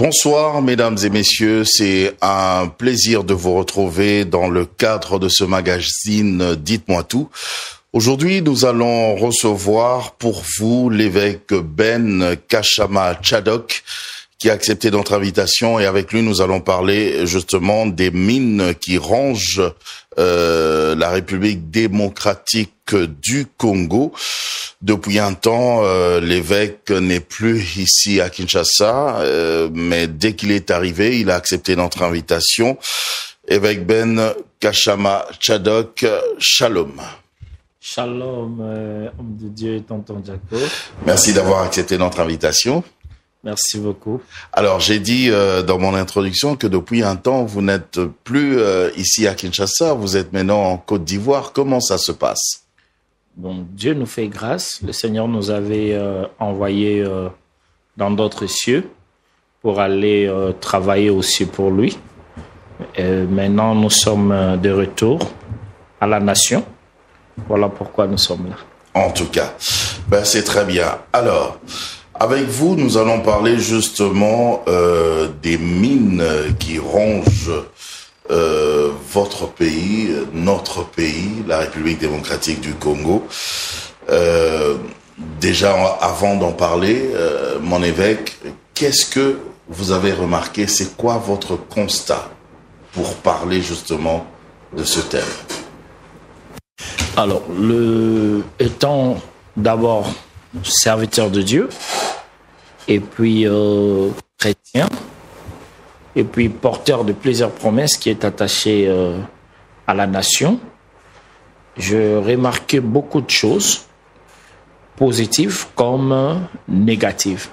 Bonsoir mesdames et messieurs, c'est un plaisir de vous retrouver dans le cadre de ce magazine Dites-moi tout. Aujourd'hui, nous allons recevoir pour vous l'évêque Ben Kashama Tchadok qui a accepté notre invitation, et avec lui nous allons parler justement des mines qui rongent la République démocratique du Congo. Depuis un temps, l'évêque n'est plus ici à Kinshasa, mais dès qu'il est arrivé, il a accepté notre invitation. Évêque Ben Kashama Tchadok, shalom. Shalom, homme de Dieu, tonton Jaco. Merci d'avoir accepté notre invitation. Merci beaucoup. Alors, j'ai dit dans mon introduction que depuis un temps, vous n'êtes plus ici à Kinshasa, vous êtes maintenant en Côte d'Ivoire. Comment ça se passe? Bon, Dieu nous fait grâce. Le Seigneur nous avait envoyés dans d'autres cieux pour aller travailler aussi pour lui. Maintenant, nous sommes de retour à la nation. Voilà pourquoi nous sommes là. En tout cas, c'est très bien. Alors, avec vous, nous allons parler justement des mines qui rongent votre pays, notre pays, la République démocratique du Congo. Déjà, avant d'en parler, mon évêque, qu'est-ce que vous avez remarqué? C'est quoi votre constat pour parler justement de ce thème? Alors, étant d'abord serviteur de Dieu, et puis chrétien, et puis porteur de plusieurs promesses qui est attaché à la nation, je remarquais beaucoup de choses, positives comme négatives.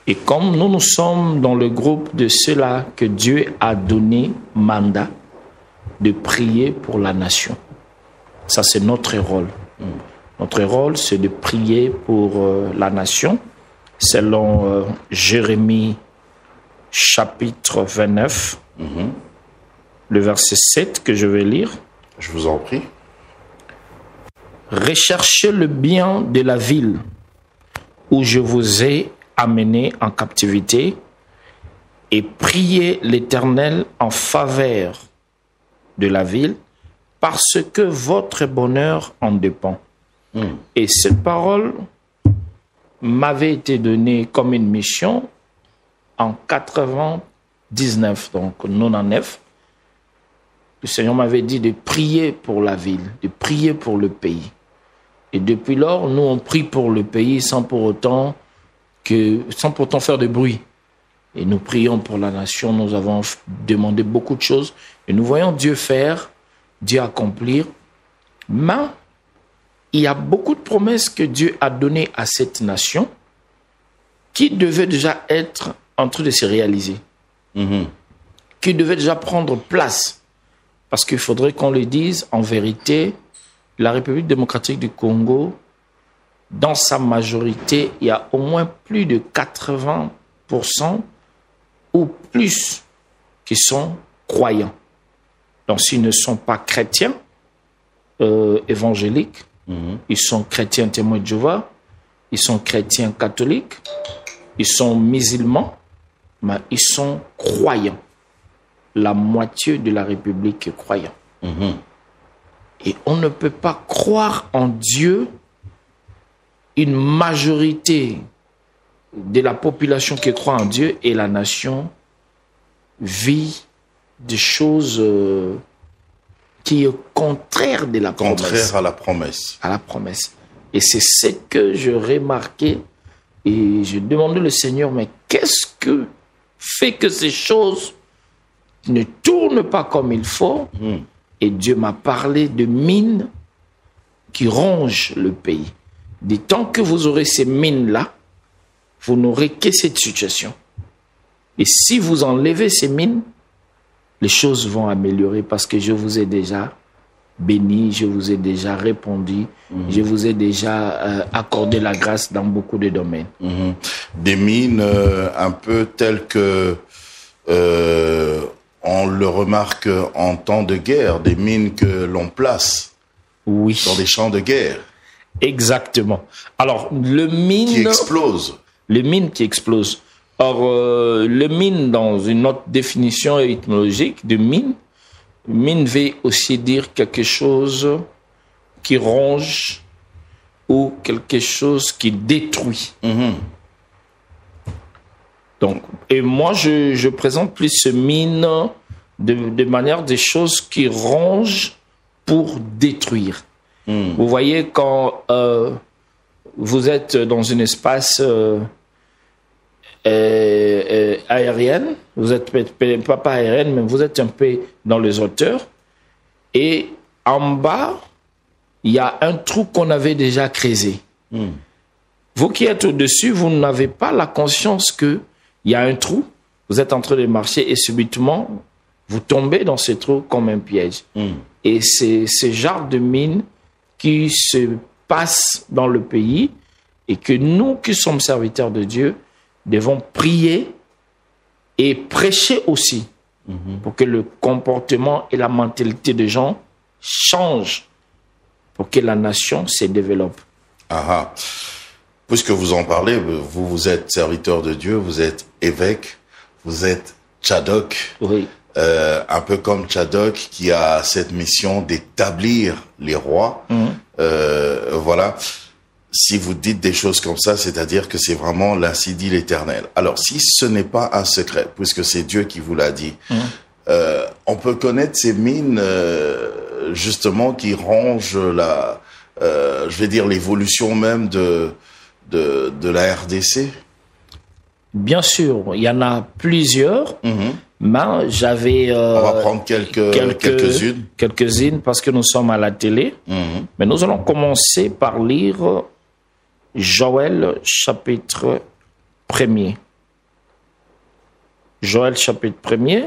Et comme nous sommes dans le groupe de ceux-là que Dieu a donné mandat de prier pour la nation. Ça, c'est notre rôle. Notre rôle, c'est de prier pour la nation, selon Jérémie chapitre 29, le verset 7 que je vais lire. Je vous en prie. Recherchez le bien de la ville où je vous ai amené en captivité et priez l'Éternel en faveur de la ville parce que votre bonheur en dépend. Et cette parole m'avait été donnée comme une mission en 99, donc 99. Le Seigneur m'avait dit de prier pour la ville, de prier pour le pays. Et depuis lors, nous on prie pour le pays sans pour autant faire de bruit. Et nous prions pour la nation, nous avons demandé beaucoup de choses. Et nous voyons Dieu faire, Dieu accomplir. Mais il y a beaucoup de promesses que Dieu a données à cette nation qui devaient déjà être en train de se réaliser, qui devaient déjà prendre place. Parce qu'il faudrait qu'on le dise, en vérité, la République démocratique du Congo, dans sa majorité, il y a au moins plus de 80% ou plus qui sont croyants. Donc s'ils ne sont pas chrétiens, évangéliques, ils sont chrétiens témoins de Jéhovah, ils sont chrétiens catholiques, ils sont musulmans, mais ils sont croyants. La moitié de la République est croyant. Et on ne peut pas croire en Dieu. Une majorité de la population qui croit en Dieu et la nation vit des choses qui est contraire de la promesse. Contraire à la promesse. À la promesse. Et c'est ce que je remarquais et je demandais au Seigneur, mais qu'est-ce que fait que ces choses ne tournent pas comme il faut? Et Dieu m'a parlé de mines qui rongent le pays. Et tant que vous aurez ces mines-là, vous n'aurez que cette situation. Et si vous enlevez ces mines, les choses vont améliorer parce que je vous ai déjà béni, je vous ai déjà répondu, je vous ai déjà accordé la grâce dans beaucoup de domaines. Des mines un peu telles que on le remarque en temps de guerre, des mines que l'on place dans des champs de guerre. Exactement. Alors, le mine... Qui explose. Les mines qui explosent. Or, le mine, dans une autre définition étymologique de mine, mine veut aussi dire quelque chose qui ronge ou quelque chose qui détruit. Donc, et moi, je présente plus ce mine de manière des choses qui rongent pour détruire. Vous voyez, quand vous êtes dans un espace aérienne, vous êtes pas aérienne, mais vous êtes un peu dans les hauteurs, et en bas, il y a un trou qu'on avait déjà creusé. Vous qui êtes au-dessus, vous n'avez pas la conscience qu'il y a un trou, vous êtes en train de marcher et subitement, vous tombez dans ce trou comme un piège. Et c'est ce genre de mine qui se passe dans le pays et que nous qui sommes serviteurs de Dieu devons prier et prêcher aussi pour que le comportement et la mentalité des gens changent pour que la nation se développe. Puisque vous en parlez, vous êtes serviteur de Dieu, vous êtes évêque, vous êtes Tchadok. Oui. Un peu comme Tchadok qui a cette mission d'établir les rois. Voilà. Si vous dites des choses comme ça, c'est-à-dire que c'est vraiment l'ainsi dit l'Éternel. Alors, si ce n'est pas un secret, puisque c'est Dieu qui vous l'a dit, on peut connaître ces mines, justement, qui rongent je vais dire, l'évolution même de la RDC. Bien sûr, il y en a plusieurs. Mais j'avais... on va prendre quelques-unes. Quelques-unes parce que nous sommes à la télé. Mais nous allons commencer par lire Joël chapitre 1er. Joël chapitre 1er,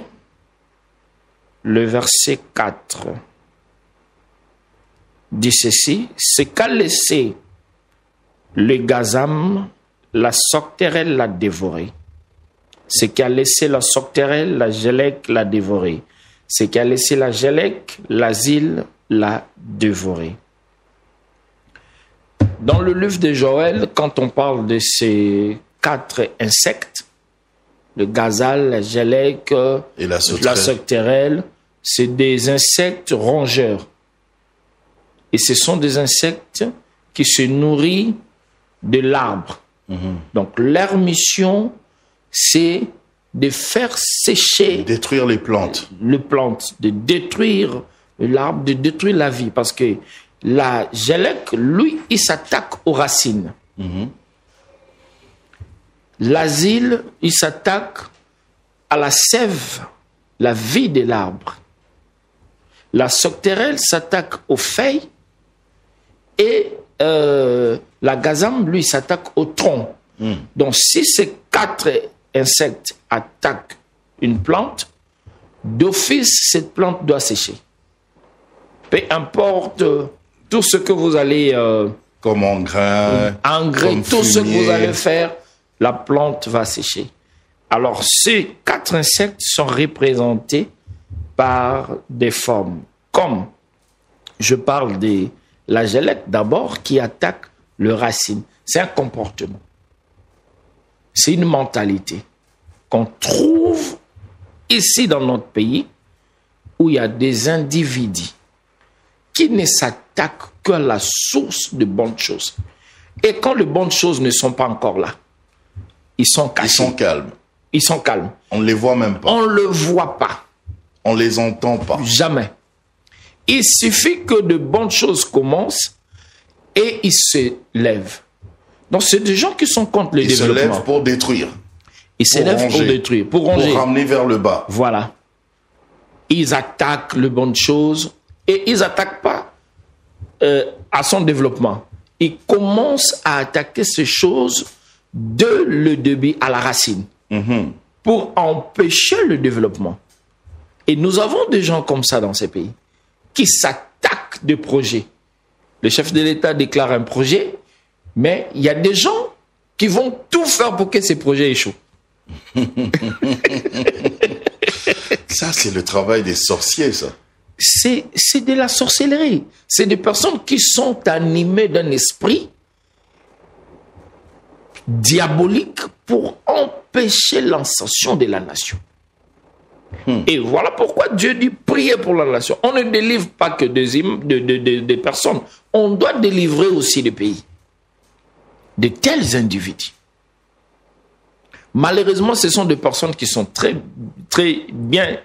le verset 4. Dit ceci: ce qu'a laissé le gazam, la sauterelle l'a dévoré. Ce qui a laissé la sauterelle, la gélec l'a dévoré. Ce qui a laissé la gélec, l'asile l'a dévoré. Dans le livre de Joël, quand on parle de ces 4 insectes, le gazal, la gélec et la sauterelle, c'est des insectes rongeurs. Et ce sont des insectes qui se nourrissent de l'arbre. Donc leur mission, c'est de faire sécher... détruire les plantes. De détruire l'arbre, de détruire la vie. Parce que la gélec, lui, il s'attaque aux racines. L'asile, il s'attaque à la sève, la vie de l'arbre. La sauterelle s'attaque aux feuilles et la gazam, lui, s'attaque au tronc. Donc, si ces 4 insectes attaquent une plante, d'office, cette plante doit sécher. Peu importe tout ce que vous allez... comme engrais, comme tout ce que vous allez faire, la plante va sécher. Alors, ces 4 insectes sont représentés par des formes. Comme, je parle de la gélec d'abord, qui attaque le racine. C'est un comportement. C'est une mentalité qu'on trouve ici dans notre pays, où il y a des individus qui ne s'attaquent qu'à la source de bonnes choses. Et quand les bonnes choses ne sont pas encore là, ils sont cachés. Ils sont calmes. Ils sont calmes. On ne les voit même pas. On ne le voit pas. On ne les entend pas. Jamais. Il suffit que de bonnes choses commencent et ils se lèvent. Donc, c'est des gens qui sont contre le développement. Ils se lèvent pour détruire. Ils se lèvent pour détruire, pour ronger. Pour ramener vers le bas. Voilà. Ils attaquent les bonnes choses et ils n'attaquent pas à son développement. Ils commencent à attaquer ces choses de le début à la racine pour empêcher le développement. Et nous avons des gens comme ça dans ces pays qui s'attaquent de projets. Le chef de l'État déclare un projet, mais il y a des gens qui vont tout faire pour que ces projets échouent. Ça, c'est le travail des sorciers, ça. C'est de la sorcellerie. C'est des personnes qui sont animées d'un esprit diabolique pour empêcher empêcher l'ascension de la nation. Et voilà pourquoi Dieu dit prier pour la nation. On ne délivre pas que des personnes. On doit délivrer aussi des pays. De tels individus. Malheureusement, ce sont des personnes qui sont très, très bien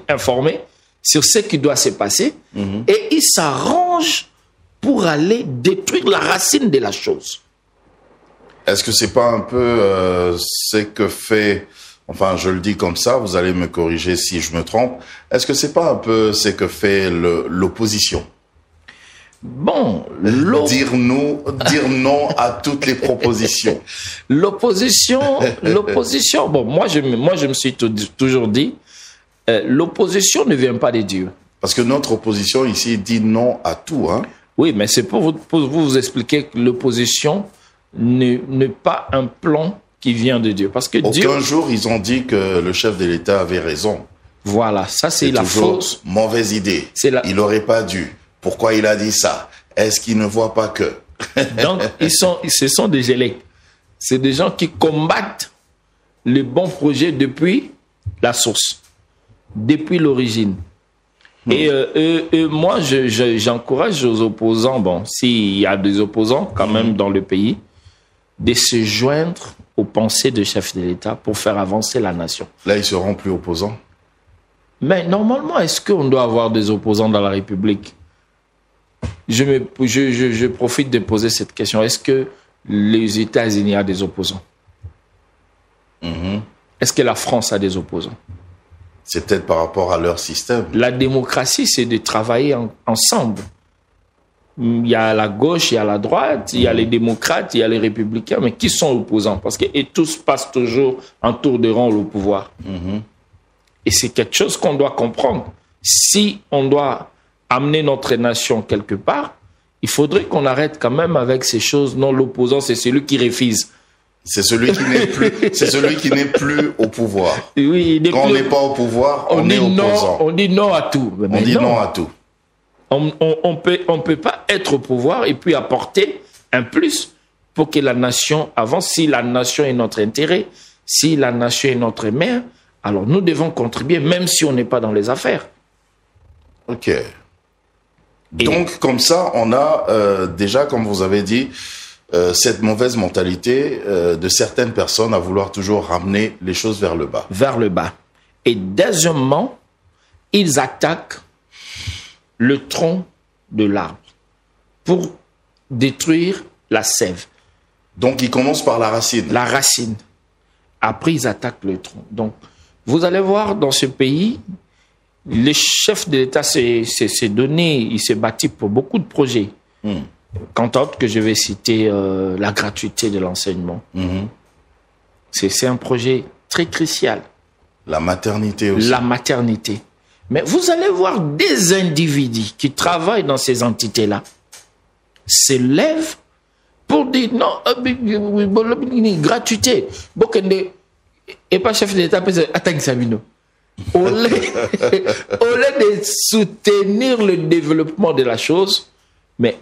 informées sur ce qui doit se passer et ils s'arrangent pour aller détruire la racine de la chose. Est-ce que c'est pas un peu ce que fait, enfin je le dis comme ça, vous allez me corriger si je me trompe, est-ce que c'est pas un peu ce que fait l'opposition? Bon, dire non à toutes les propositions. L'opposition, bon, moi je me suis toujours dit, l'opposition ne vient pas de Dieu. Parce que notre opposition ici dit non à tout, hein. Oui, mais c'est pour vous expliquer que l'opposition n'est pas un plan qui vient de Dieu. Parce que aucun jour, ils ont dit que le chef de l'État avait raison. Voilà, ça c'est la fausse. Mauvaise idée. Il n'aurait pas dû. Pourquoi il a dit ça? Est-ce qu'il ne voit pas que? Donc, ce sont des élects. C'est des gens qui combattent les bons projets depuis la source, depuis l'origine. Et moi, j'encourage aux opposants, bon, s'il y a des opposants quand même dans le pays, de se joindre aux pensées du chef de l'État pour faire avancer la nation. Là, ils seront plus opposants. Mais normalement, est-ce qu'on doit avoir des opposants dans la République? Je profite de poser cette question. Est-ce que les États-Unis ont des opposants? Est-ce que la France a des opposants? C'est peut-être par rapport à leur système. La démocratie, c'est de travailler ensemble. Il y a la gauche, il y a la droite, il y a les démocrates, il y a les républicains, mais qui sont opposants? Parce que tous passent toujours en tour de rôle au pouvoir. Et c'est quelque chose qu'on doit comprendre. Si on doit amener notre nation quelque part, il faudrait qu'on arrête quand même avec ces choses. Non, l'opposant, c'est celui qui refuse. C'est celui qui n'est plus, c'est celui qui n'est plus au pouvoir. Oui, quand on n'est pas au pouvoir, on est opposant. On dit non à tout. On dit non à tout. On peut pas être au pouvoir et puis apporter un plus pour que la nation avance. Si la nation est notre intérêt, si la nation est notre mère, alors nous devons contribuer même si on n'est pas dans les affaires. Ok. Donc, comme ça, on a déjà, comme vous avez dit, cette mauvaise mentalité de certaines personnes à vouloir toujours ramener les choses vers le bas. Vers le bas. Et deuxièmement, ils attaquent le tronc de l'arbre pour détruire la sève. Donc, ils commencent par la racine. La racine. Après, ils attaquent le tronc. Donc, vous allez voir dans ce pays, le chef de l'État s'est donné, il s'est bâti pour beaucoup de projets. Quand autre que je vais citer la gratuité de l'enseignement. C'est un projet très crucial. La maternité aussi. La maternité. Mais vous allez voir des individus qui travaillent dans ces entités-là se lèvent pour dire non, gratuité. Et pas chef de l'État, attends Sabino. Au lieu de soutenir le développement de la chose, mais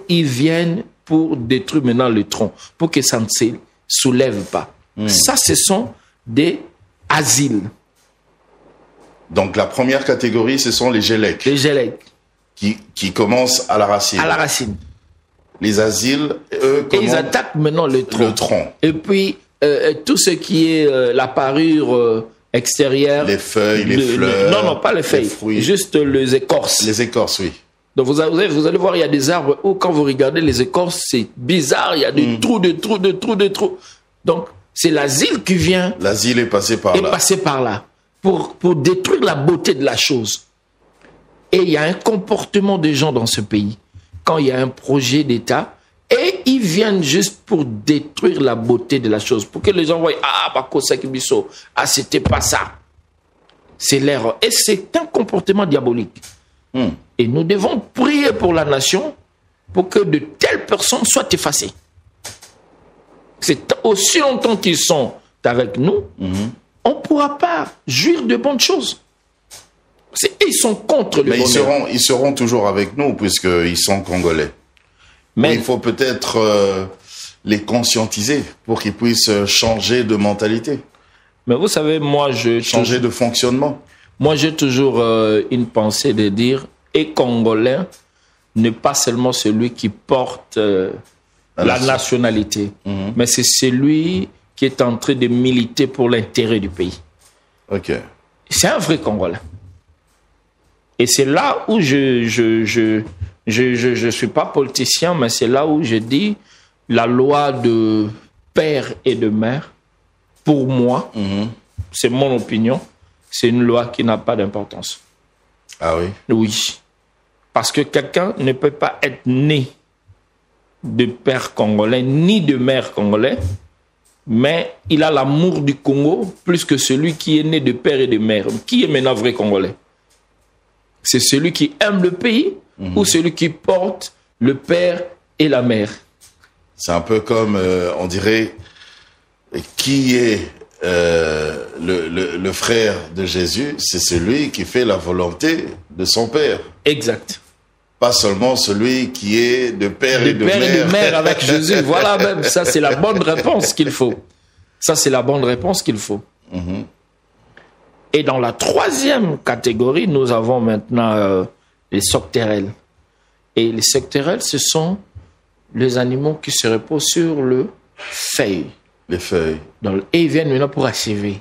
ils viennent pour détruire maintenant le tronc, pour que ça ne se soulève pas. Ça, ce sont des asiles. Donc la première catégorie, ce sont les gélèques. Les gélèques. Qui commencent à la racine. À la racine. Les asiles, eux, et ils attaquent maintenant le tronc. Le tronc. Et puis, tout ce qui est la parure extérieure. Les feuilles, les fleurs. Non, pas les feuilles. Les fruits. Juste les écorces. Les écorces, oui. Donc vous allez voir, il y a des arbres où quand vous regardez les écorces, c'est bizarre, il y a des trous. Donc, c'est l'asile qui vient. L'asile est passé par là. Est passé par là. Pour détruire la beauté de la chose. Et il y a un comportement des gens dans ce pays. Quand il y a un projet d'État, et ils viennent juste pour détruire la beauté de la chose. Pour que les gens voient, c'était pas ça. C'est l'erreur. Et c'est un comportement diabolique. Et nous devons prier pour la nation pour que de telles personnes soient effacées. C'est aussi longtemps qu'ils sont avec nous, on ne pourra pas jouir de bonnes choses. Ils sont contre le bonheur. Mais ils seront toujours avec nous puisqu'ils sont congolais. Mais il faut peut-être les conscientiser pour qu'ils puissent changer de mentalité. Mais vous savez, moi, Changer de fonctionnement. Moi, j'ai toujours une pensée de dire, et Congolais n'est pas seulement celui qui porte la nationalité, mais c'est celui qui est en train de militer pour l'intérêt du pays. Ok. C'est un vrai Congolais. Et c'est là où je suis pas politicien, mais c'est là où je dis la loi de père et de mère, pour moi, c'est mon opinion, c'est une loi qui n'a pas d'importance. Ah oui? Oui. Parce que quelqu'un ne peut pas être né de père congolais ni de mère congolais, mais il a l'amour du Congo plus que celui qui est né de père et de mère. Qui est maintenant vrai Congolais? C'est celui qui aime le pays ou celui qui porte le père et la mère? C'est un peu comme, on dirait, qui est le frère de Jésus? C'est celui qui fait la volonté de son père. Exact. Pas seulement celui qui est de père et de mère. De père et de mère avec Jésus. Voilà, même. Ça, c'est la bonne réponse qu'il faut. Ça, c'est la bonne réponse qu'il faut. Et dans la troisième catégorie, nous avons maintenant les sauterelles. Et les sauterelles, ce sont les animaux qui se reposent sur le feuille. Les feuilles. Et ils viennent maintenant pour achever.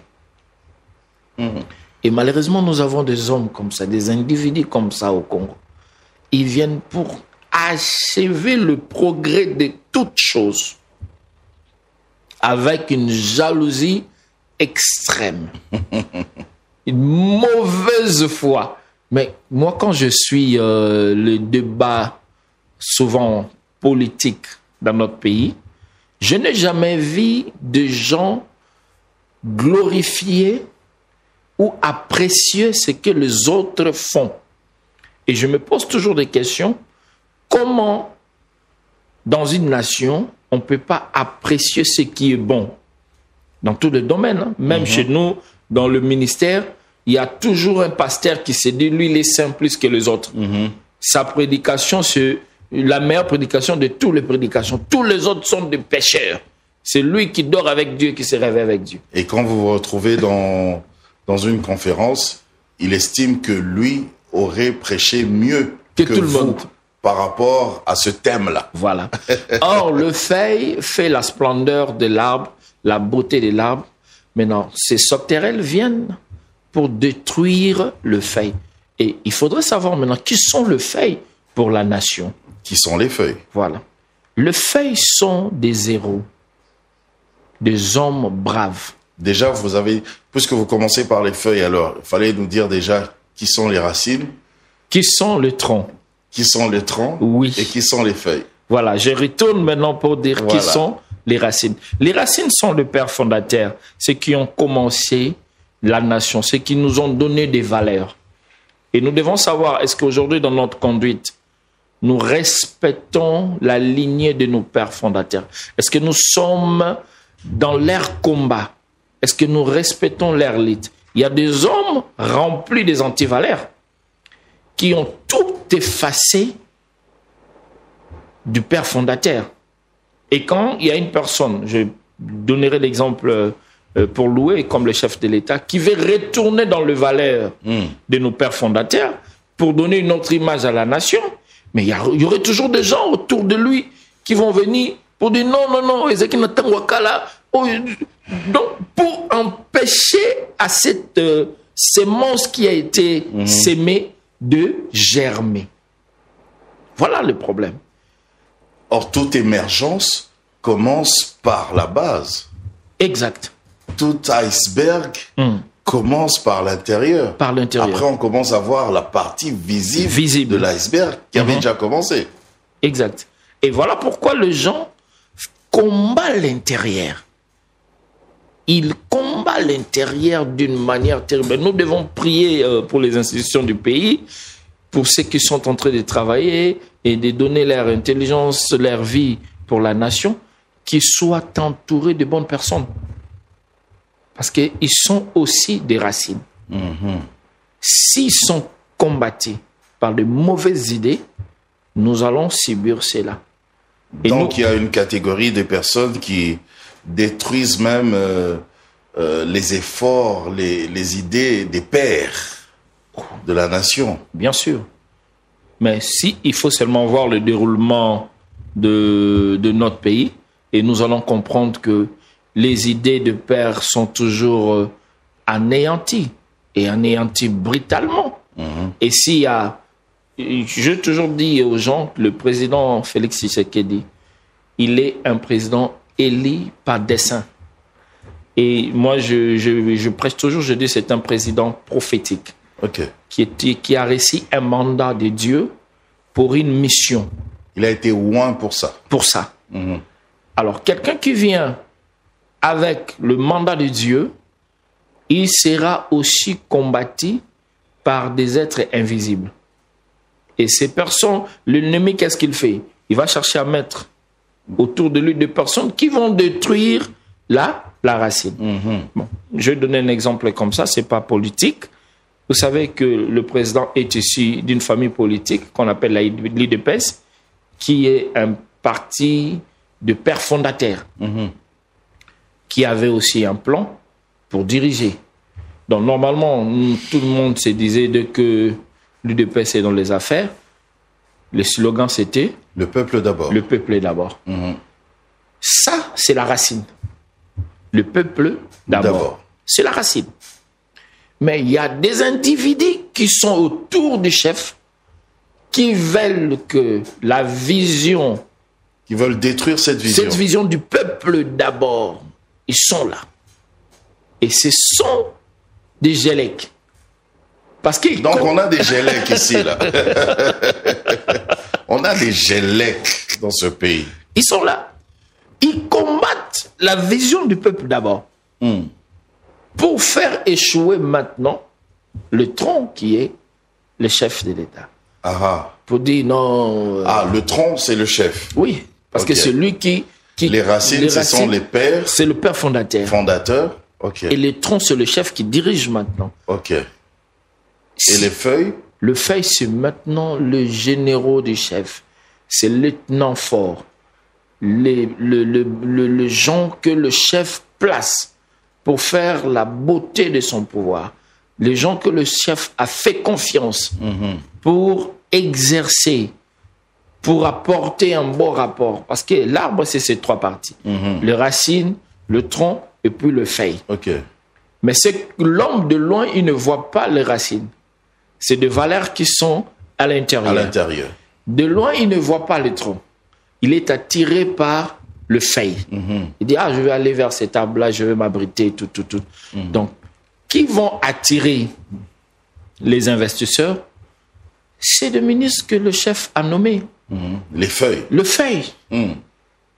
Et malheureusement, nous avons des hommes comme ça, des individus comme ça au Congo. Ils viennent pour achever le progrès de toutes choses avec une jalousie extrême, une mauvaise foi. Mais moi, quand je suis le débat souvent politique dans notre pays, je n'ai jamais vu de gens glorifier ou apprécier ce que les autres font. Et je me pose toujours des questions. Comment, dans une nation, on ne peut pas apprécier ce qui est bon? Dans tous les domaines, hein. Même chez nous, dans le ministère, il y a toujours un pasteur qui se dit, lui, il est saint plus que les autres. Sa prédication, c'est la meilleure prédication de toutes les prédications. Tous les autres sont des pécheurs. C'est lui qui dort avec Dieu, qui se réveille avec Dieu. Et quand vous vous retrouvez dans une conférence, il estime que lui aurait prêché mieux que tout le monde par rapport à ce thème-là. Voilà. Or, le feuille fait la splendeur de l'arbre, la beauté de l'arbre. Maintenant, ces sauterelles viennent pour détruire le feuille. Et il faudrait savoir maintenant qui sont le feuille pour la nation. Qui sont les feuilles? Voilà. Les feuilles sont des héros, des hommes braves. Déjà, puisque vous commencez par les feuilles, alors, il fallait nous dire déjà qui sont les racines. Qui sont les troncs. Qui sont les troncs. Oui. Et qui sont les feuilles. Voilà, je retourne maintenant pour dire qui sont les racines. Les racines sont le père fondateur, ceux qui ont commencé la nation, ceux qui nous ont donné des valeurs. Et nous devons savoir, est-ce qu'aujourd'hui, dans notre conduite, nous respectons la lignée de nos pères fondateurs? Est-ce que nous sommes dans leur combat? Est-ce que nous respectons leur lutte? Il y a des hommes remplis des antivaleurs qui ont tout effacé du père fondateur. Et quand il y a une personne, je donnerai l'exemple pour Loué, comme le chef de l'État, qui veut retourner dans les valeurs de nos pères fondateurs pour donner une autre image à la nation, mais il y aurait toujours des gens autour de lui qui vont venir pour dire non, Ezekiel Nathan Wakala. Donc, pour empêcher à cette sémence qui a été sémée de germer. Voilà le problème. Or, toute émergence commence par la base. Exact. Tout iceberg commence par l'intérieur. Par l'intérieur. Après, on commence à voir la partie visible. De l'iceberg qui avait déjà commencé. Exact. Et voilà pourquoi les gens combattent l'intérieur. Ils combattent l'intérieur d'une manière terrible. Nous devons prier pour les institutions du pays, pour ceux qui sont en train de travailler et de donner leur intelligence, leur vie pour la nation, qu'ils soient entourés de bonnes personnes. Parce qu'ils sont aussi des racines. S'ils sont combattus par de mauvaises idées, nous allons subir cela. Et donc, il y a une catégorie de personnes qui détruisent même les efforts, les idées des pères de la nation. Bien sûr. Mais si il faut seulement voir le déroulement de notre pays, et nous allons comprendre que les idées de pères sont toujours anéanties, et anéanties brutalement. Et s'il y a... J'ai toujours dit aux gens, le président Félix Tshisekedi, il est un président élu par dessein. Et moi, je prêche toujours, je dis c'est un président prophétique. Okay. Qui a réussi un mandat de Dieu pour une mission. Il a été oint pour ça. Pour ça. Alors, quelqu'un qui vient avec le mandat de Dieu, il sera aussi combattu par des êtres invisibles. Et ces personnes, l'ennemi, qu'est-ce qu'il fait? Il va chercher à mettre autour de lui des personnes qui vont détruire la racine. Bon, je vais donner un exemple comme ça, c'est pas politique. Vous savez que le président est issu d'une famille politique qu'on appelle l'IDPS, qui est un parti de pères fondateurs, qui avait aussi un plan pour diriger. Donc normalement, tout le monde se disait que l'UDPS est dans les affaires. Le slogan, c'était « Le peuple d'abord ». Le peuple d'abord. Ça, c'est la racine. Le peuple d'abord. C'est la racine. Mais il y a des individus qui sont autour du chef, qui veulent que la vision... Qui veulent détruire cette vision. Cette vision du peuple d'abord. Ils sont là. Et ce sont des Gélèques. Parce que donc on a des Gélèques ici, là. On a des Gélèques dans ce pays. Ils sont là. Ils combattent la vision du peuple d'abord. Pour faire échouer maintenant le tronc qui est le chef de l'État. Pour dire non... le tronc, c'est le chef. Oui, parce que c'est lui qui... Les racines, ce sont les pères. C'est le père fondateur. Fondateur, ok. Et le tronc, c'est le chef qui dirige maintenant. Ok. Et les feuilles? Le feuille, c'est maintenant le généraux du chef. C'est le lieutenant fort. Le gens que le chef place pour faire la beauté de son pouvoir. Les gens que le chef a fait confiance pour exercer, pour apporter un bon rapport. Parce que l'arbre, c'est ces trois parties. Les racines, le tronc et puis le feuille. Okay. Mais c'est que l'homme de loin, il ne voit pas les racines. C'est des valeurs qui sont à l'intérieur. À l'intérieur. De loin, il ne voit pas le tronc. Il est attiré par le feuille. Il dit, je vais aller vers cet arbre-là, je vais m'abriter, tout. Donc, qui vont attirer les investisseurs? C'est des ministres que le chef a nommés. Les feuilles. Le feuille.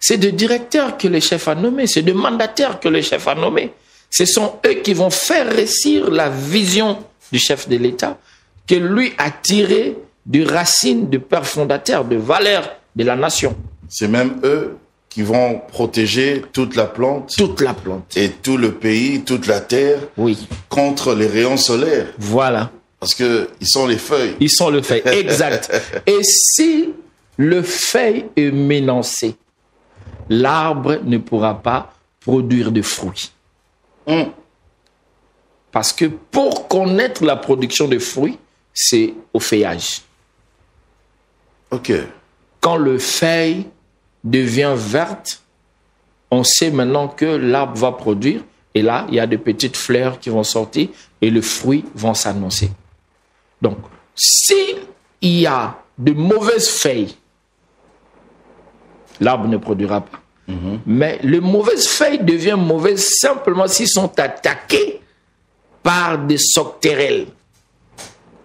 C'est des directeurs que le chef a nommés. C'est des mandataires que le chef a nommés. Ce sont eux qui vont faire réussir la vision du chef de l'État que lui a tiré des racines du père fondateur, de valeurs de la nation. C'est même eux qui vont protéger toute la plante. Toute la plante. Et tout le pays, toute la terre. Oui. Contre les rayons solaires. Voilà. Parce que ils sont les feuilles. Ils sont le feuille, exact. Et si le feuille est menacé, l'arbre ne pourra pas produire de fruits. Parce que pour connaître la production de fruits, c'est au feuillage. Ok. Quand le feuille devient verte, on sait maintenant que l'arbre va produire. Et là, il y a de petites fleurs qui vont sortir et les fruits vont s'annoncer. Donc, s'il y a de mauvaises feuilles, l'arbre ne produira pas. Mais les mauvaises feuilles deviennent mauvaises simplement s'ils sont attaqués par des sauterelles.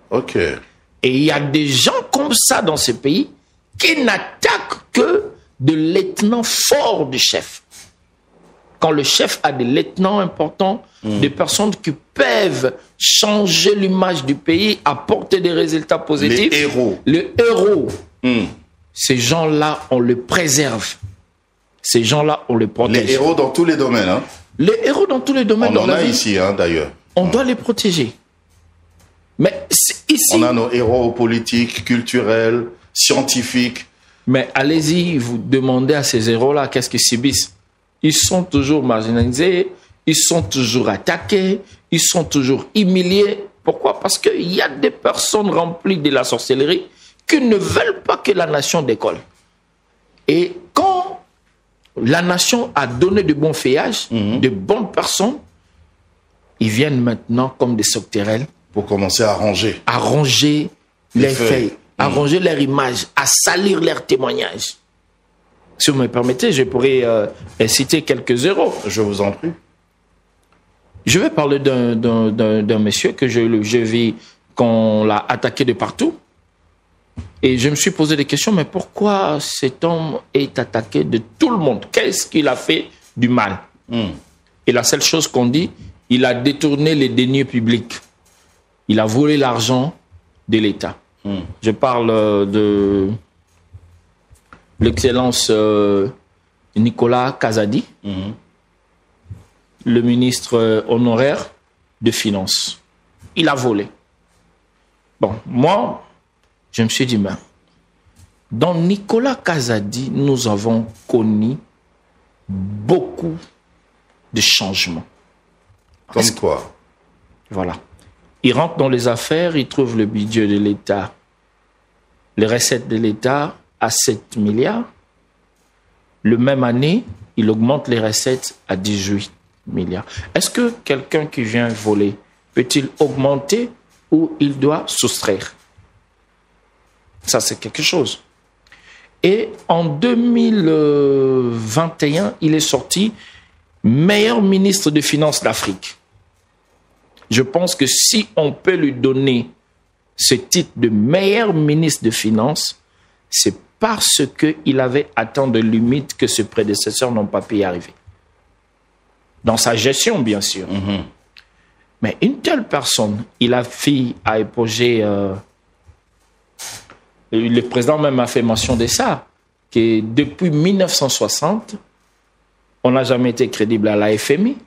Ok. Et il y a des gens comme ça dans ce pays qui n'attaquent que de lieutenants forts du chef. Quand le chef a des lieutenants importants, des personnes qui peuvent changer l'image du pays, apporter des résultats positifs. Les héros. Les héros. Ces gens-là, on les préserve. Ces gens-là, on les protège. Les héros dans tous les domaines. Hein? Les héros dans tous les domaines. On en a ici, d'ailleurs. On doit les protéger. Mais ici... On a nos héros politiques, culturels, scientifiques. Mais allez-y, vous demandez à ces héros-là qu'est-ce qu'ils subissent. Ils sont toujours marginalisés, ils sont toujours attaqués, ils sont toujours humiliés. Pourquoi? Parce qu'il y a des personnes remplies de la sorcellerie qui ne veulent pas que la nation décolle. Et quand la nation a donné de bons feuillages, de bonnes personnes, ils viennent maintenant comme des sauterelles. Pour commencer à ranger. À ranger les feuilles, à ranger leur image, à salir leurs témoignages. Si vous me permettez, je pourrais citer quelques héros. Je vous en prie. Je vais parler d'un monsieur que je vis, qu'on l'a attaqué de partout. Et je me suis posé des questions, mais pourquoi cet homme est attaqué de tout le monde? Qu'est-ce qu'il a fait du mal? Et la seule chose qu'on dit, il a détourné les deniers publics. Il a volé l'argent de l'État. Je parle de l'excellence Nicolas Kazadi, le ministre honoraire de Finances. Il a volé. Bon, moi, je me suis dit, ben, dans Nicolas Kazadi, nous avons connu beaucoup de changements. Comme quoi? Voilà. Il rentre dans les affaires, il trouve le budget de l'État, les recettes de l'État à 7 milliards. Le même année, il augmente les recettes à 18 milliards. Est-ce que quelqu'un qui vient voler peut-il augmenter ou il doit soustraire? Ça, c'est quelque chose. Et en 2021, il est sorti meilleur ministre des Finances d'Afrique. Je pense que si on peut lui donner ce titre de meilleur ministre des Finances, c'est parce qu'il avait atteint de limites que ses prédécesseurs n'ont pas pu y arriver. Dans sa gestion, bien sûr. Mais une telle personne, il a fait à épauger... le président même a fait mention de ça, que depuis 1960, on n'a jamais été crédible à la FMI.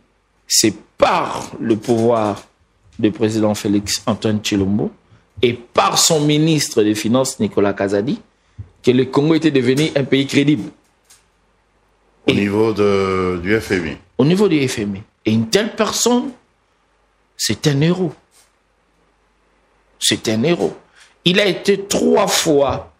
C'est par le pouvoir du président Félix Antoine Tshilombo et par son ministre des Finances, Nicolas Kazadi, que le Congo était devenu un pays crédible. Au niveau du FMI. Au niveau du FMI. Et une telle personne, c'est un héros. C'est un héros. Il a été 3 fois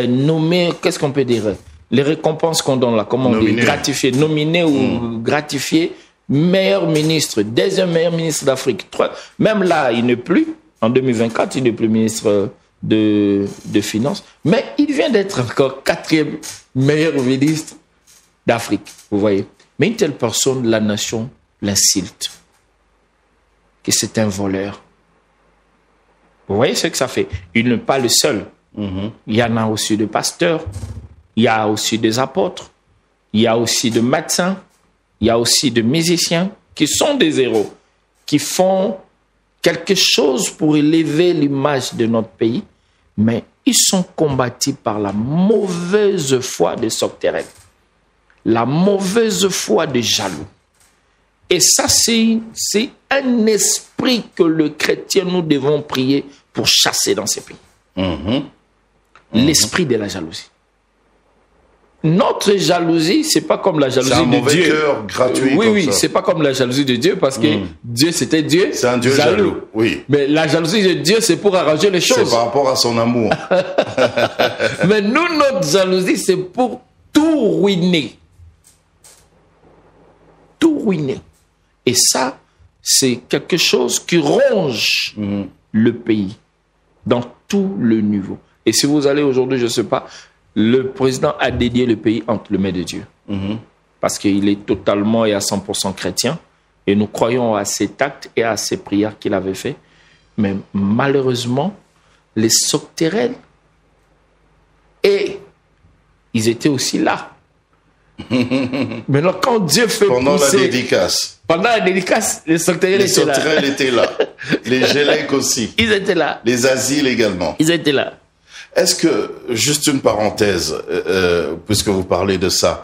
nommé, qu'est-ce qu'on peut dire? Les récompenses qu'on donne là, comment on dit? Gratifié, nominé ou gratifié, meilleur ministre, deuxième meilleur ministre d'Afrique. Même là, il n'est plus, en 2024, il n'est plus ministre de Finances, mais il vient d'être encore 4e meilleur ministre d'Afrique, vous voyez. Mais une telle personne, la nation l'insulte, que c'est un voleur. Vous voyez ce que ça fait? Il n'est pas le seul. Il y en a aussi des pasteurs, il y a aussi des apôtres, il y a aussi des médecins, il y a aussi des musiciens qui sont des héros, qui font quelque chose pour élever l'image de notre pays, mais ils sont combattus par la mauvaise foi des sauterelles, la mauvaise foi des jaloux. Et ça, c'est un esprit que le chrétien, nous devons prier pour chasser dans ces pays. L'esprit de la jalousie. Notre jalousie, c'est pas comme la jalousie de Dieu. C'est un mauvais cœur gratuit. Oui, c'est pas comme la jalousie de Dieu, parce que Dieu, c'était Dieu. C'est un Dieu jaloux. Oui. Mais la jalousie de Dieu, c'est pour arranger les choses. C'est par rapport à son amour. Mais nous, notre jalousie, c'est pour tout ruiner. Tout ruiner. Et ça, c'est quelque chose qui ronge le pays dans tout le niveau. Et si vous allez aujourd'hui, je ne sais pas, le président a dédié le pays entre les mains de Dieu. Parce qu'il est totalement et à 100% chrétien. Et nous croyons à cet acte et à ces prières qu'il avait fait. Mais malheureusement, les sauterelles, et ils étaient aussi là. Maintenant, quand Dieu fait pendant pousser... la dédicace. Pendant la dédicace, les sauterelles étaient là. Les gélèques aussi. Ils étaient là. Les asiles également. Ils étaient là. Est-ce que, juste une parenthèse, puisque vous parlez de ça,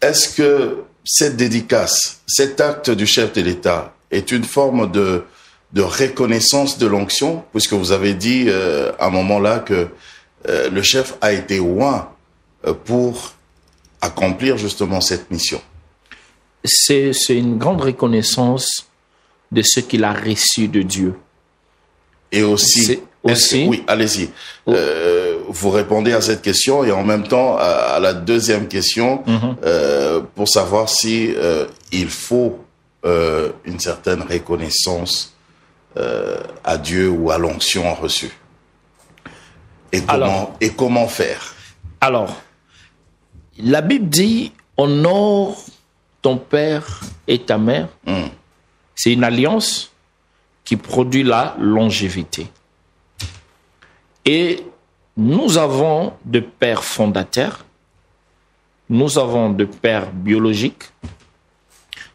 est-ce que cette dédicace, cet acte du chef de l'État est une forme de reconnaissance de l'onction, puisque vous avez dit à un moment là que le chef a été oint pour accomplir justement cette mission? C'est une grande reconnaissance de ce qu'il a reçu de Dieu. Et aussi, oui, allez-y. Vous répondez à cette question et en même temps à la deuxième question pour savoir si il faut une certaine reconnaissance à Dieu ou à l'onction reçue. Et comment faire? Alors, la Bible dit honore ton père et ta mère. C'est une alliance qui produit la longévité. Et nous avons de pères fondateurs, nous avons de pères biologiques,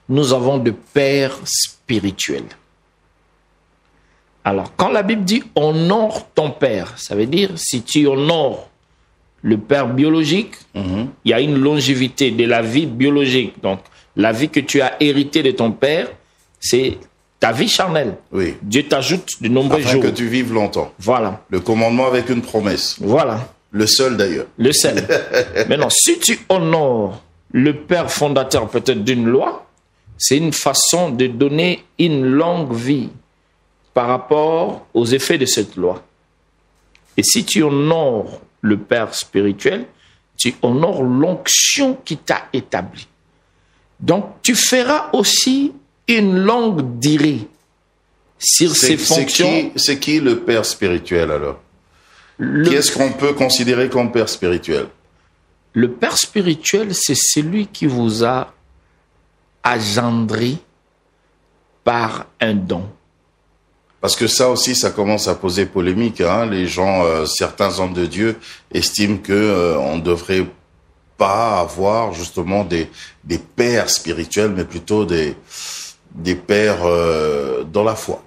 nous avons de pères spirituels. Alors, quand la Bible dit « honore ton père », ça veut dire si tu honores le père biologique, il y a une longévité de la vie biologique. Donc, la vie que tu as héritée de ton père, c'est ta vie charnelle. Oui. Dieu t'ajoute de nombreux jours. Afin que tu vives longtemps. Voilà. Le commandement avec une promesse. Voilà. Le seul d'ailleurs. Le seul. Maintenant, si tu honores le père fondateur peut-être d'une loi, c'est une façon de donner une longue vie par rapport aux effets de cette loi. Et si tu honores le père spirituel, tu honores l'onction qui t'a établi. Donc, tu feras aussi une longue durée sur ces fonctions. C'est qui le père spirituel alors? Qui est-ce qu'on peut considérer comme père spirituel? Le père spirituel, c'est celui qui vous a engendré par un don. Parce que ça aussi, ça commence à poser polémique. Hein. Les gens, certains hommes de Dieu estiment que on ne devrait pas avoir justement des pères spirituels, mais plutôt des pères dans la foi.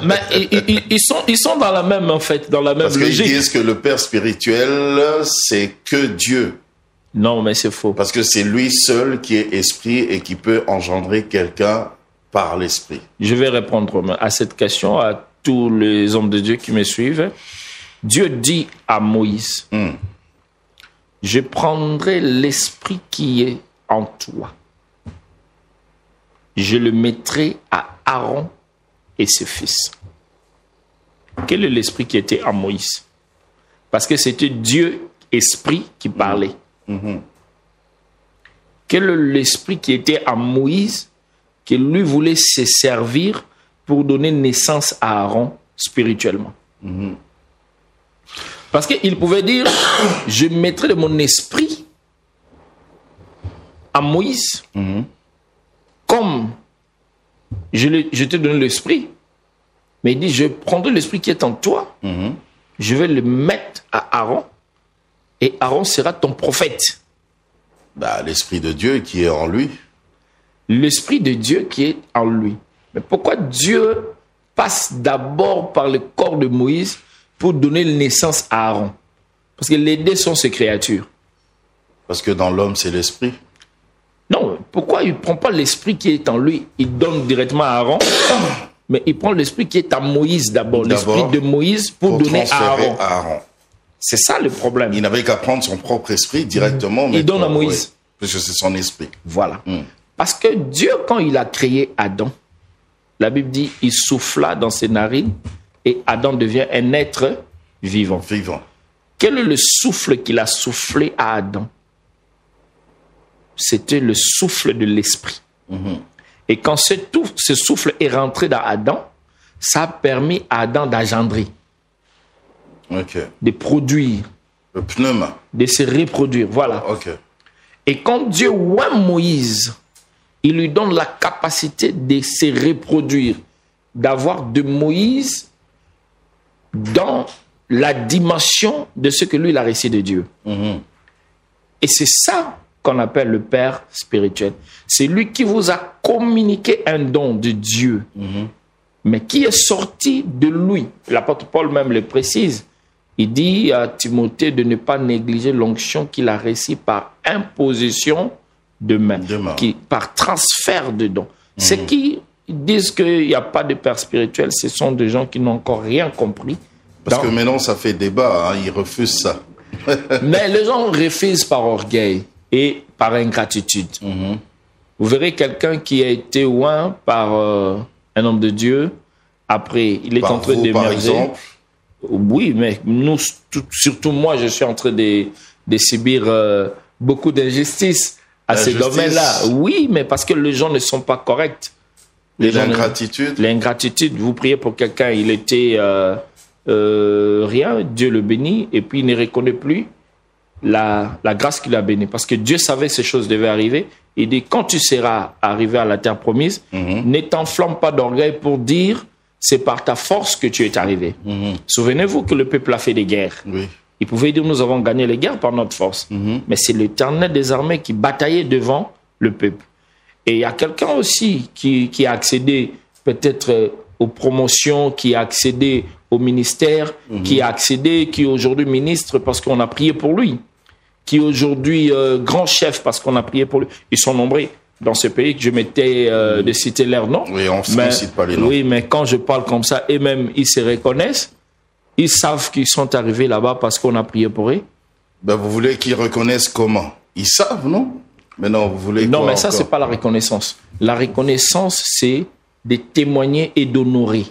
Mais ils sont dans la même, en fait, dans la même logique. Parce qu'ils disent que le père spirituel, c'est que Dieu. Non, mais c'est faux. Parce que c'est lui seul qui est esprit et qui peut engendrer quelqu'un par l'esprit. Je vais répondre à cette question à tous les hommes de Dieu qui me suivent. Dieu dit à Moïse, je prendrai l'esprit qui est en toi. Je le mettrai à Aaron et ses fils. Quel est l'esprit qui était en Moïse? Parce que c'était Dieu, esprit, qui parlait. Quel est l'esprit qui était en Moïse, qui lui voulait se servir pour donner naissance à Aaron spirituellement? Parce qu'il pouvait dire, je mettrai de mon esprit à Moïse, comme je te donne l'esprit, mais il dit, je prendrai l'esprit qui est en toi, je vais le mettre à Aaron, et Aaron sera ton prophète. Bah, l'esprit de Dieu qui est en lui. L'esprit de Dieu qui est en lui. Mais pourquoi Dieu passe d'abord par le corps de Moïse pour donner naissance à Aaron? Parce que les deux sont ses créatures. Parce que dans l'homme, c'est l'esprit. Non, pourquoi il ne prend pas l'esprit qui est en lui? Il donne directement à Aaron, mais il prend l'esprit qui est à Moïse d'abord. L'esprit de Moïse pour donner à Aaron. C'est ça le problème. Il n'avait qu'à prendre son propre esprit directement. Il donne à Moïse. Oui, parce que c'est son esprit. Voilà. Parce que Dieu, quand il a créé Adam, la Bible dit, il souffla dans ses narines et Adam devient un être vivant. Quel est le souffle qu'il a soufflé à Adam? C'était le souffle de l'esprit. Et quand ce souffle est rentré dans Adam, ça a permis à Adam d'engendrer, de produire, le pneuma, de se reproduire. Voilà. Et quand Dieu voit Moïse, il lui donne la capacité de se reproduire, d'avoir de Moïse dans la dimension de ce que lui, il a reçu de Dieu. Et c'est ça qu'on appelle le Père spirituel. C'est lui qui vous a communiqué un don de Dieu, mais qui est sorti de lui. L'apôtre Paul même le précise. Il dit à Timothée de ne pas négliger l'onction qu'il a reçue par imposition de main, par transfert de dons. Ceux qui disent qu'il n'y a pas de père spirituel, ce sont des gens qui n'ont encore rien compris. Parce que maintenant, ça fait débat, hein, ils refusent ça. Mais les gens refusent par orgueil et par ingratitude. Vous verrez quelqu'un qui a été oint par un homme de Dieu, après, il est Par en train vous, d'émerger. par exemple? Oui, mais nous, surtout moi, je suis en train de subir beaucoup d'injustices à ces L'injustice. domaines-là. Oui, mais parce que les gens ne sont pas corrects. Et gens ne- l'ingratitude? L'ingratitude, vous priez pour quelqu'un, il était rien, Dieu le bénit, et puis il ne reconnaît plus la grâce qu'il a bénie. Parce que Dieu savait que ces choses devaient arriver. Il dit, quand tu seras arrivé à la terre promise, ne t'enflamme pas d'orgueil pour dire, c'est par ta force que tu es arrivé. Souvenez-vous que le peuple a fait des guerres. Oui. Il pouvait dire, nous avons gagné les guerres par notre force. Mais c'est l'Éternel des armées qui bataillait devant le peuple. Et il y a quelqu'un aussi qui a accédé peut-être aux promotions, qui a accédé au ministère, qui a accédé, qui est aujourd'hui ministre parce qu'on a prié pour lui, qui est aujourd'hui grand chef parce qu'on a prié pour lui. Ils sont nombreux dans ce pays que je m'étais de citer leur nom. Oui, on ne cite pas les noms. Oui, mais quand je parle comme ça, et même ils se reconnaissent, ils savent qu'ils sont arrivés là-bas parce qu'on a prié pour eux. Ben, vous voulez qu'ils reconnaissent comment? Ils savent, non? Mais non, vous voulez Non, quoi mais ça, encore? c'est pas la reconnaissance. La reconnaissance, c'est de témoigner et d'honorer.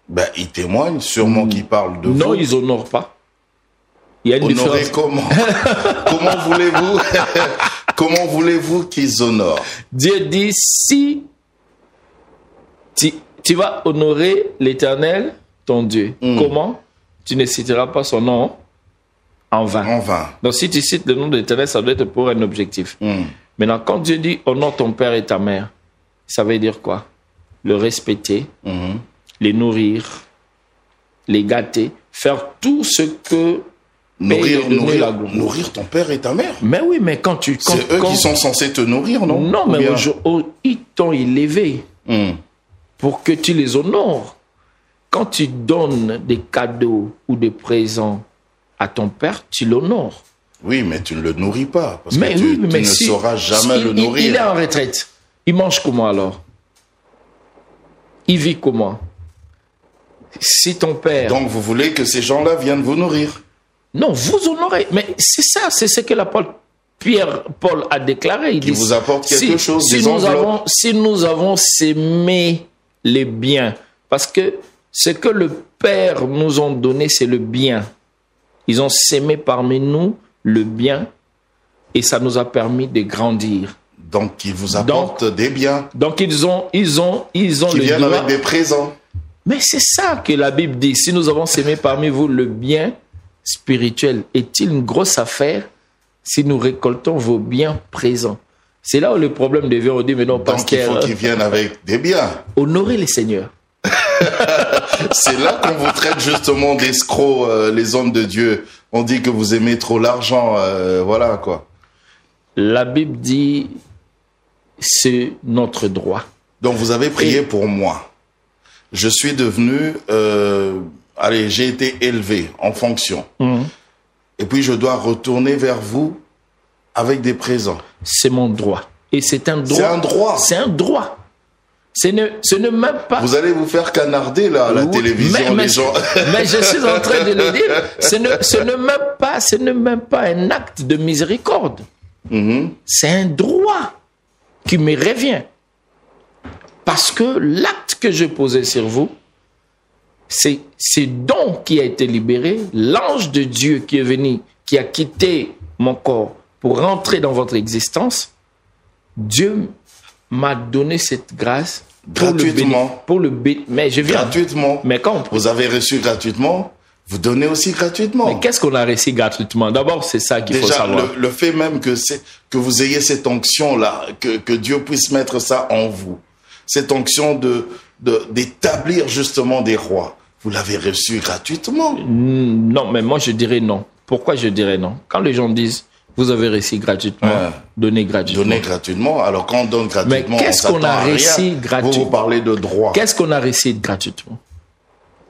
Ben, ils témoignent, sûrement qu'ils parlent de Non, vous. ils honorent pas. Il y a une Honorer différence. comment? Comment voulez-vous? Comment voulez-vous qu'ils honorent? Dieu dit, si tu vas honorer l'Éternel, ton Dieu, comment? Tu ne citeras pas son nom en vain. En vain. Donc, si tu cites le nom de l'Éternel, ça doit être pour un objectif. Maintenant, quand Dieu dit honore ton père et ta mère, ça veut dire quoi? Le respecter, les nourrir, les gâter, faire tout ce que Nourrir ton père et ta mère. Mais oui, mais quand tu... C'est eux qui sont censés te nourrir, non? Non, mais Ou bien- ils t'ont élevé Hmm. pour que tu les honores. Quand tu donnes des cadeaux ou des présents à ton père, tu l'honores. Oui, mais tu ne le nourris pas. Parce Mais que tu, oui, tu mais ne si- sauras jamais il- le nourrir. Il est en retraite. Il mange comment alors? Il vit comment? Si ton père... Donc, vous voulez que ces gens-là viennent vous nourrir. Non, vous honorez. Mais c'est ça, c'est ce que l'apôtre Paul a déclaré. Il Qui dit, vous apporte quelque chose, des enveloppes. si nous avons sémé les biens, parce que ce que le Père nous a donné, c'est le bien. Ils ont sémé parmi nous le bien et ça nous a permis de grandir. Donc, ils vous apportent des biens. Donc ils ont Qui le viennent droit. avec des présents. Mais c'est ça que la Bible dit. Si nous avons sémé parmi vous le bien spirituel, est-il une grosse affaire si nous récoltons vos biens présents? C'est là où le problème devient. On dit, mais non, Donc, il pasteur, faut qu'ils viennent avec des biens. honorez les seigneurs. C'est là qu'on vous traite justement d'escrocs, les hommes de Dieu. On dit que vous aimez trop l'argent, voilà quoi. La Bible dit, c'est notre droit. Donc vous avez prié pour moi. Je suis devenu, j'ai été élevé en fonction. Et puis je dois retourner vers vous avec des présents. C'est mon droit. Et c'est un droit. C'est un droit. C'est un droit. Ce n'est même pas... Vous allez vous faire canarder là à la Oui, télévision, les gens. mais je suis en train de le dire. Ce n'est même pas un acte de miséricorde. C'est un droit qui me revient. Parce que l'acte que je posais sur vous, c'est donc qui a été libéré. L'ange de Dieu qui est venu, qui a quitté mon corps pour rentrer dans votre existence, Dieu m'a donné cette grâce Gratuitement. Mais je viens. Gratuitement. Mais quand Vous avez reçu gratuitement, vous donnez aussi gratuitement. Mais qu'est-ce qu'on a reçu gratuitement? D'abord, c'est ça qu'il faut Déjà, savoir. le fait même que vous ayez cette onction-là, que Dieu puisse mettre ça en vous, cette onction d'établir justement des rois, vous l'avez reçu gratuitement. Non, mais moi, je dirais non. Pourquoi je dirais non? Quand les gens disent, vous avez reçu gratuitement, donnez gratuitement. Donnez gratuitement. Alors, quand on donne gratuitement, Mais qu'est-ce on qu'on a s'attend à rien. reçu gratuitement? Vous parlez de droit. Qu'est-ce qu'on a reçu gratuitement?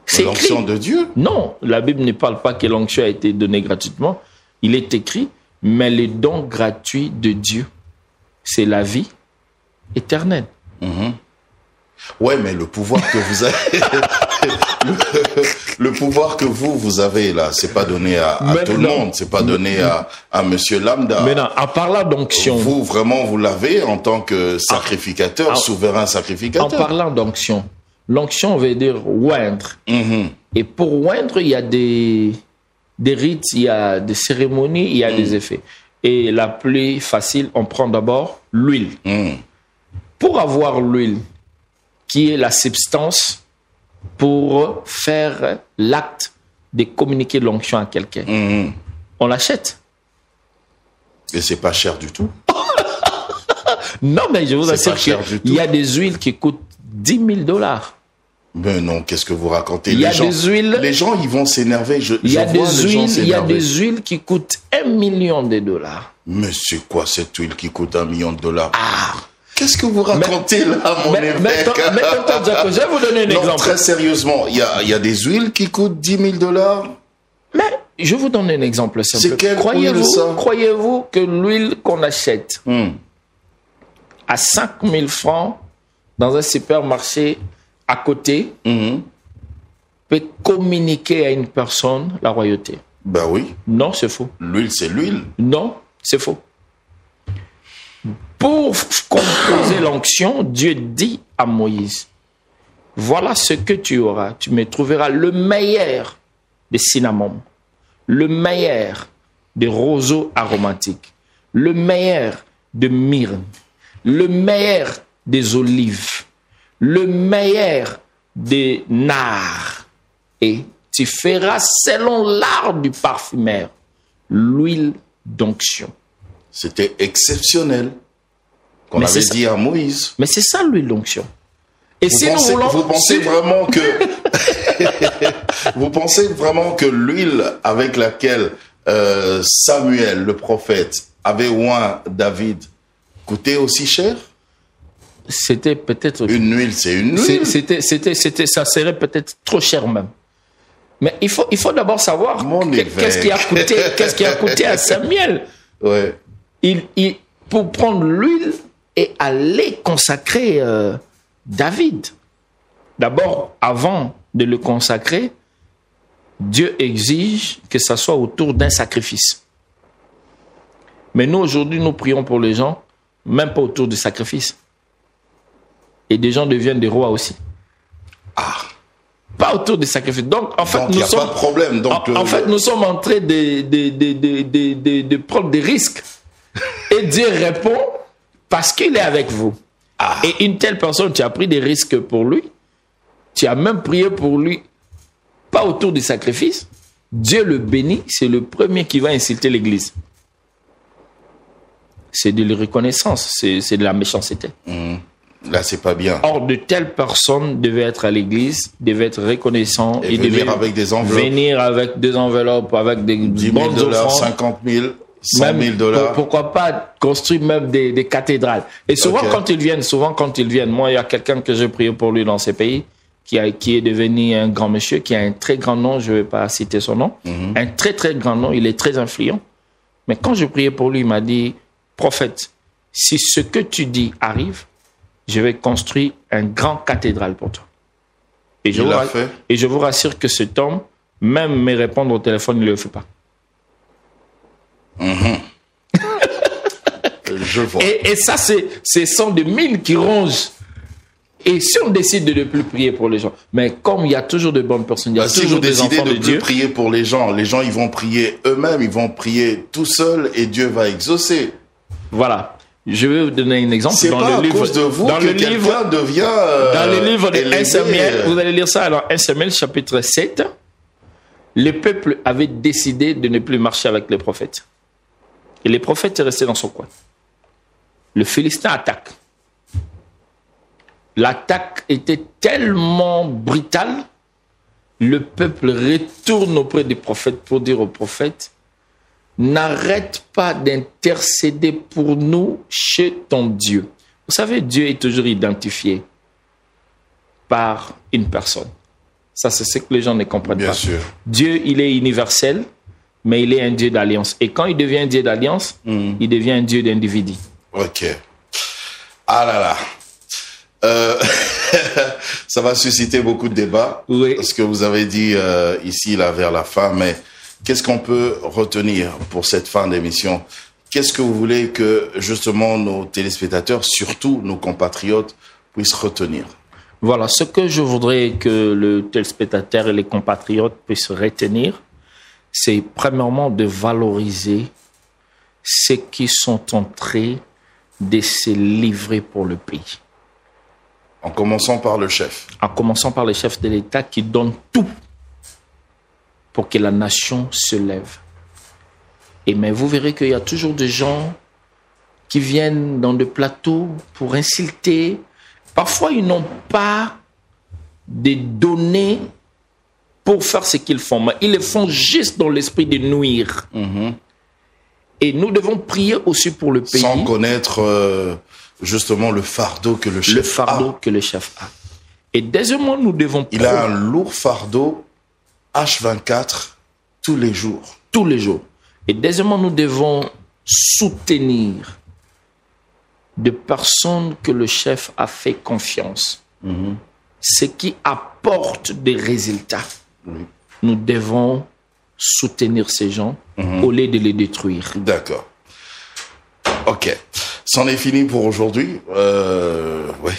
C'est L'onction écrit. de Dieu. Non, la Bible ne parle pas que l'onction a été donnée gratuitement. Il est écrit, mais le don gratuit de Dieu, c'est la vie éternelle. Ouais, mais le pouvoir que vous avez, le pouvoir que vous avez là, c'est pas donné à tout le monde, c'est pas donné à monsieur lambda. Maintenant, en parlant d'onction, vous vraiment vous l'avez en tant que sacrificateur, souverain sacrificateur. En parlant d'onction, l'onction veut dire oindre. Et pour oindre, il y a des rites, il y a des cérémonies, il y a des effets. Et la plus facile, on prend d'abord l'huile. Pour avoir l'huile, qui est la substance pour faire l'acte de communiquer l'onction à quelqu'un, on l'achète. Et c'est pas cher du tout. Non, mais je vous assure qu'il y a des huiles qui coûtent $10,000. Mais non, qu'est-ce que vous racontez? Il y a des huiles. Les gens, ils vont s'énerver. Il y a des huiles qui coûtent $1 million. Mais c'est quoi cette huile qui coûte $1 million? Qu'est-ce que vous racontez là, mon évêque? Mais je vais vous donner un exemple. Très sérieusement, il y a des huiles qui coûtent $10,000. Mais je vous donne un exemple simple. C'est quelle huile, ça? Croyez-vous que l'huile qu'on achète à 5 000 francs dans un supermarché à côté peut communiquer à une personne la royauté? Ben oui. Non, c'est faux. L'huile, c'est l'huile. Non, c'est faux. Pour composer l'onction, Dieu dit à Moïse, voilà ce que tu auras. Tu me trouveras le meilleur des cinnamons, le meilleur des roseaux aromatiques, le meilleur de myrrhe, le meilleur des olives, le meilleur des nards. Et tu feras selon l'art du parfumeur l'huile d'onction. C'était exceptionnel. Qu'on avait dit à Moïse. Mais c'est ça l'huile d'onction. Et vous pensez vraiment que vous pensez vraiment que l'huile avec laquelle Samuel, le prophète, avait oint David coûtait aussi cher? C'était peut-être une huile, c'est une huile. Ça serait peut-être trop cher même. Mais il faut d'abord savoir qu'est-ce qui a coûté à Samuel. Ouais. Pour prendre l'huile et aller consacrer David. D'abord, avant de le consacrer, Dieu exige que ça soit autour d'un sacrifice. Mais nous, aujourd'hui, nous prions pour les gens, même pas autour du sacrifice. Et des gens deviennent des rois aussi. Pas autour des sacrifices. Donc, en fait, nous sommes... pas de problème. Donc, en fait, nous sommes en train de prendre des risques. Et Dieu répond parce qu'il est avec vous. Et une telle personne, tu as pris des risques pour lui. Tu as même prié pour lui, pas autour du sacrifice. Dieu le bénit, c'est le premier qui va insulter l'Église. C'est de la reconnaissance, c'est de la méchanceté. Là, c'est pas bien. Or, de telles personnes devaient être à l'église, devaient être reconnaissants. Et venir avec des enveloppes. Venir avec des enveloppes, avec des bonnes offrandes. 50 000, 100 000 $. Pourquoi pas construire même des cathédrales. Et souvent, quand ils viennent, moi, il y a quelqu'un que j'ai prié pour lui dans ces pays, qui est devenu un grand monsieur, qui a un très grand nom, je ne vais pas citer son nom, un très, très grand nom, il est très influent. Mais quand je priais pour lui, il m'a dit, prophète, si ce que tu dis arrive, je vais construire un grand cathédrale pour toi. Et je vous rassure que cet homme, même me répondre au téléphone, il ne le fait pas. Je vois. Et ça, ce sont des mines qui rongent. Et si on décide de ne plus prier pour les gens, mais comme il y a toujours de bonnes personnes, il y a toujours des enfants de Dieu. Si vous décidez de ne plus prier pour les gens, ils vont prier eux-mêmes, ils vont prier tout seuls et Dieu va exaucer. Voilà. Je vais vous donner un exemple. C'est pas à cause de vous que quelqu'un devient dans le livre de 1 Samuel, vous allez lire ça dans 1 Samuel chapitre 7. Le peuple avait décidé de ne plus marcher avec les prophètes. Et les prophètes est resté dans son coin. Le Philistin attaque. L'attaque était tellement brutale, le peuple retourne auprès des prophètes pour dire aux prophètes, n'arrête pas d'intercéder pour nous chez ton Dieu. Vous savez, Dieu est toujours identifié par une personne. Ça, c'est ce que les gens ne comprennent pas. Bien sûr. Dieu, il est universel, mais il est un Dieu d'alliance. Et quand il devient un Dieu d'alliance, il devient un Dieu d'individu. Ok. Ah là là. Ça va susciter beaucoup de débats. Oui. Ce que vous avez dit ici, là, vers la fin. Mais qu'est-ce qu'on peut retenir pour cette fin d'émission? Qu'est-ce que vous voulez que, justement, nos téléspectateurs, surtout nos compatriotes, puissent retenir? Voilà, ce que je voudrais que le téléspectateur et les compatriotes puissent retenir, c'est premièrement de valoriser ceux qui sont en train de se livrer pour le pays. En commençant par le chef. En commençant par le chef de l'État qui donne tout pour que la nation se lève. Et mais vous verrez qu'il y a toujours des gens qui viennent dans des plateaux pour insulter. Parfois, ils n'ont pas de données pour faire ce qu'ils font. Mais ils le font juste dans l'esprit de nuire. Et nous devons prier aussi pour le pays. Sans connaître justement le fardeau que le chef a. Le fardeau que le chef a. Et deuxièmement, nous devons... Il a un lourd fardeau H24 tous les jours. Tous les jours. Et deuxièmement, nous devons soutenir des personnes que le chef a fait confiance. Ce qui apporte des résultats. Nous devons soutenir ces gens au lieu de les détruire. D'accord. Ok. C'en est fini pour aujourd'hui. Ouais.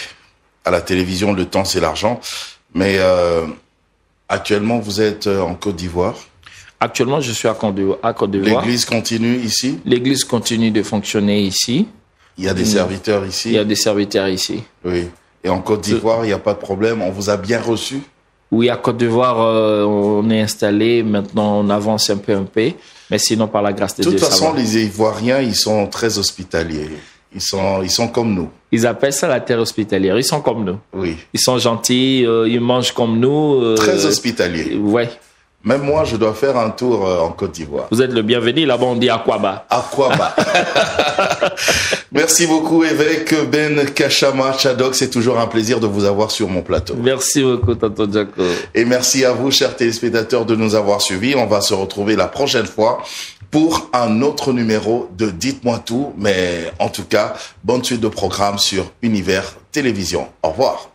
À la télévision, le temps, c'est l'argent. Mais actuellement, vous êtes en Côte d'Ivoire. Actuellement, je suis à Côte d'Ivoire. L'église continue ici? L'église continue de fonctionner ici. Il y a des serviteurs ici? Il y a des serviteurs ici. Oui. Et en Côte d'Ivoire, il n'y a pas de problème? On vous a bien reçu? Oui, à Côte d'Ivoire, on est installé. Maintenant, on avance un peu. Mais sinon, par la grâce de Dieu, ça va. De toute façon, les Ivoiriens, ils sont très hospitaliers. Ils sont comme nous. Ils appellent ça la terre hospitalière. Ils sont comme nous. Oui. Ils sont gentils, ils mangent comme nous. Très hospitaliers. Ouais. Même moi, je dois faire un tour en Côte d'Ivoire. Vous êtes le bienvenu. Là-bas, on dit Akwaba. Akwaba. Merci beaucoup, évêque Ben Kachama Tchadok. C'est toujours un plaisir de vous avoir sur mon plateau. Merci beaucoup, Tonton Jaco. Et merci à vous, chers téléspectateurs, de nous avoir suivis. On va se retrouver la prochaine fois pour un autre numéro de Dites-moi tout. Mais en tout cas, bonne suite de programme sur Univers Télévision. Au revoir.